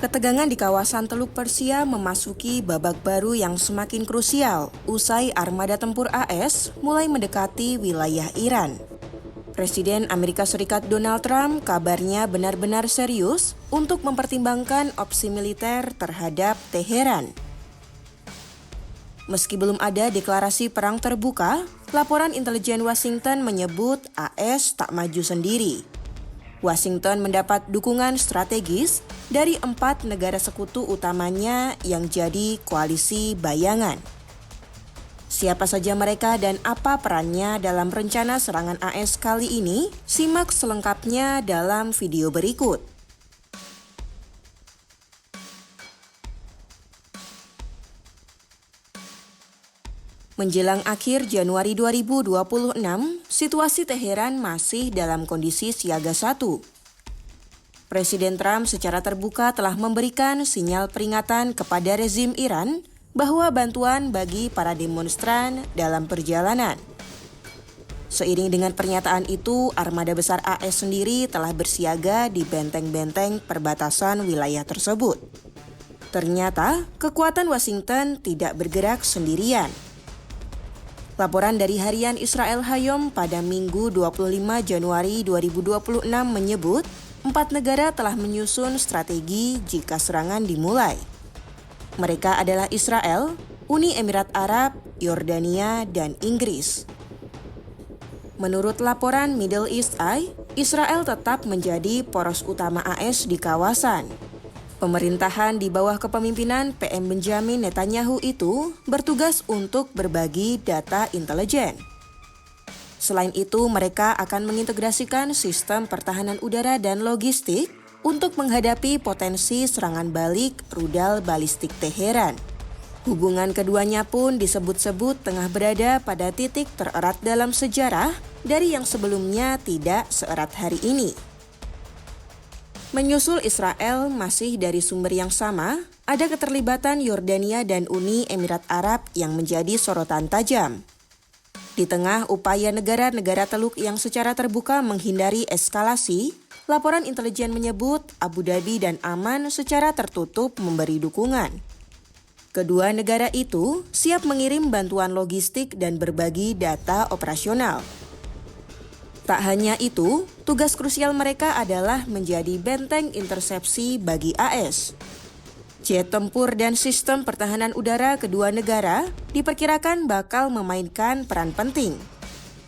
Ketegangan di kawasan Teluk Persia memasuki babak baru yang semakin krusial usai armada tempur AS mulai mendekati wilayah Iran. Presiden Amerika Serikat Donald Trump kabarnya benar-benar serius untuk mempertimbangkan opsi militer terhadap Teheran. Meski belum ada deklarasi perang terbuka, laporan intelijen Washington menyebut AS tak maju sendiri. Washington mendapat dukungan strategis dari 4 negara sekutu utamanya yang jadi koalisi bayangan. Siapa saja mereka dan apa perannya dalam rencana serangan AS kali ini? Simak selengkapnya dalam video berikut. Menjelang akhir Januari 2026, situasi Teheran masih dalam kondisi siaga 1. Presiden Trump secara terbuka telah memberikan sinyal peringatan kepada rezim Iran bahwa bantuan bagi para demonstran dalam perjalanan. Seiring dengan pernyataan itu, armada besar AS sendiri telah bersiaga di benteng-benteng perbatasan wilayah tersebut. Ternyata, kekuatan Washington tidak bergerak sendirian. Laporan dari harian Israel Hayom pada Minggu 25 Januari 2026 menyebut 4 negara telah menyusun strategi jika serangan dimulai. Mereka adalah Israel, Uni Emirat Arab, Yordania, dan Inggris. Menurut laporan Middle East Eye, Israel tetap menjadi poros utama AS di kawasan. Pemerintahan di bawah kepemimpinan PM Benjamin Netanyahu itu bertugas untuk berbagi data intelijen. Selain itu, mereka akan mengintegrasikan sistem pertahanan udara dan logistik untuk menghadapi potensi serangan balik rudal balistik Teheran. Hubungan keduanya pun disebut-sebut tengah berada pada titik tererat dalam sejarah dari yang sebelumnya tidak seerat hari ini. Menyusul Israel masih dari sumber yang sama, ada keterlibatan Yordania dan Uni Emirat Arab yang menjadi sorotan tajam. Di tengah upaya negara-negara Teluk yang secara terbuka menghindari eskalasi, laporan intelijen menyebut Abu Dhabi dan Aman secara tertutup memberi dukungan. Kedua negara itu siap mengirim bantuan logistik dan berbagi data operasional. Tak hanya itu, tugas krusial mereka adalah menjadi benteng intersepsi bagi AS. Jet tempur dan sistem pertahanan udara kedua negara diperkirakan bakal memainkan peran penting.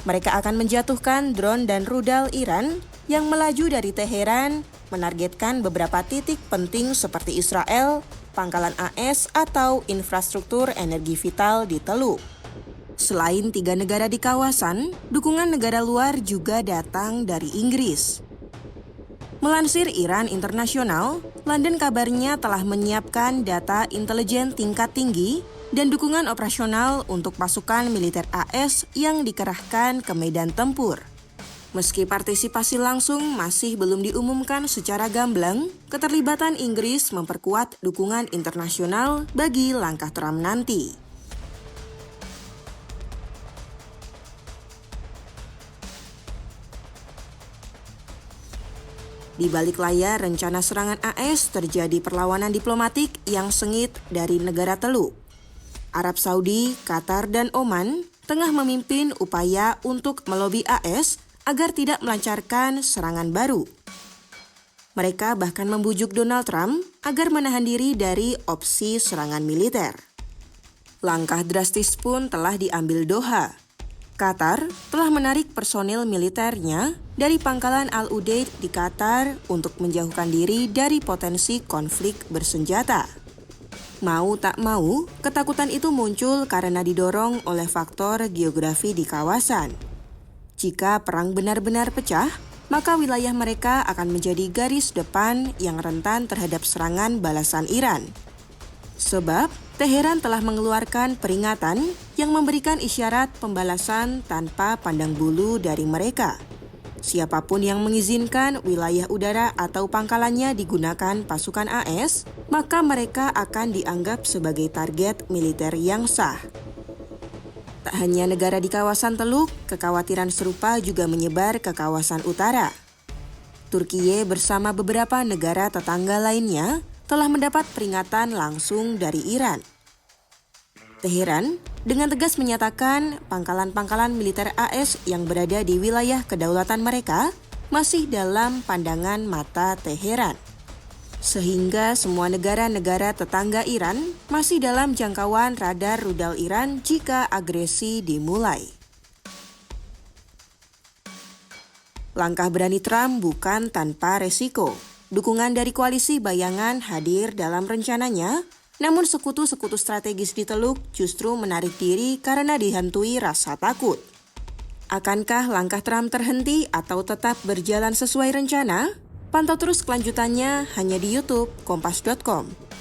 Mereka akan menjatuhkan drone dan rudal Iran yang melaju dari Teheran, menargetkan beberapa titik penting seperti Israel, pangkalan AS, atau infrastruktur energi vital di Teluk. Selain 3 negara di kawasan, dukungan negara luar juga datang dari Inggris. Melansir Iran Internasional, London kabarnya telah menyiapkan data intelijen tingkat tinggi dan dukungan operasional untuk pasukan militer AS yang dikerahkan ke medan tempur. Meski partisipasi langsung masih belum diumumkan secara gamblang, keterlibatan Inggris memperkuat dukungan internasional bagi langkah Trump nanti. Di balik layar rencana serangan AS terjadi perlawanan diplomatik yang sengit dari negara Teluk. Arab Saudi, Qatar, dan Oman tengah memimpin upaya untuk melobi AS agar tidak melancarkan serangan baru. Mereka bahkan membujuk Donald Trump agar menahan diri dari opsi serangan militer. Langkah drastis pun telah diambil Doha. Qatar telah menarik personil militernya dari pangkalan Al-Udeid di Qatar untuk menjauhkan diri dari potensi konflik bersenjata. Mau tak mau, ketakutan itu muncul karena didorong oleh faktor geografi di kawasan. Jika perang benar-benar pecah, maka wilayah mereka akan menjadi garis depan yang rentan terhadap serangan balasan Iran. Sebab, Teheran telah mengeluarkan peringatan yang memberikan isyarat pembalasan tanpa pandang bulu dari mereka. Siapapun yang mengizinkan wilayah udara atau pangkalannya digunakan pasukan AS, maka mereka akan dianggap sebagai target militer yang sah. Tak hanya negara di kawasan Teluk, kekhawatiran serupa juga menyebar ke kawasan utara. Turkiye bersama beberapa negara tetangga lainnya telah mendapat peringatan langsung dari Iran. Teheran dengan tegas menyatakan pangkalan-pangkalan militer AS yang berada di wilayah kedaulatan mereka masih dalam pandangan mata Teheran. Sehingga semua negara-negara tetangga Iran masih dalam jangkauan radar rudal Iran jika agresi dimulai. Langkah berani Trump bukan tanpa resiko. Dukungan dari koalisi bayangan hadir dalam rencananya, namun sekutu-sekutu strategis di Teluk justru menarik diri karena dihantui rasa takut. Akankah langkah Trump terhenti atau tetap berjalan sesuai rencana? Pantau terus kelanjutannya hanya di YouTube Kompas.com.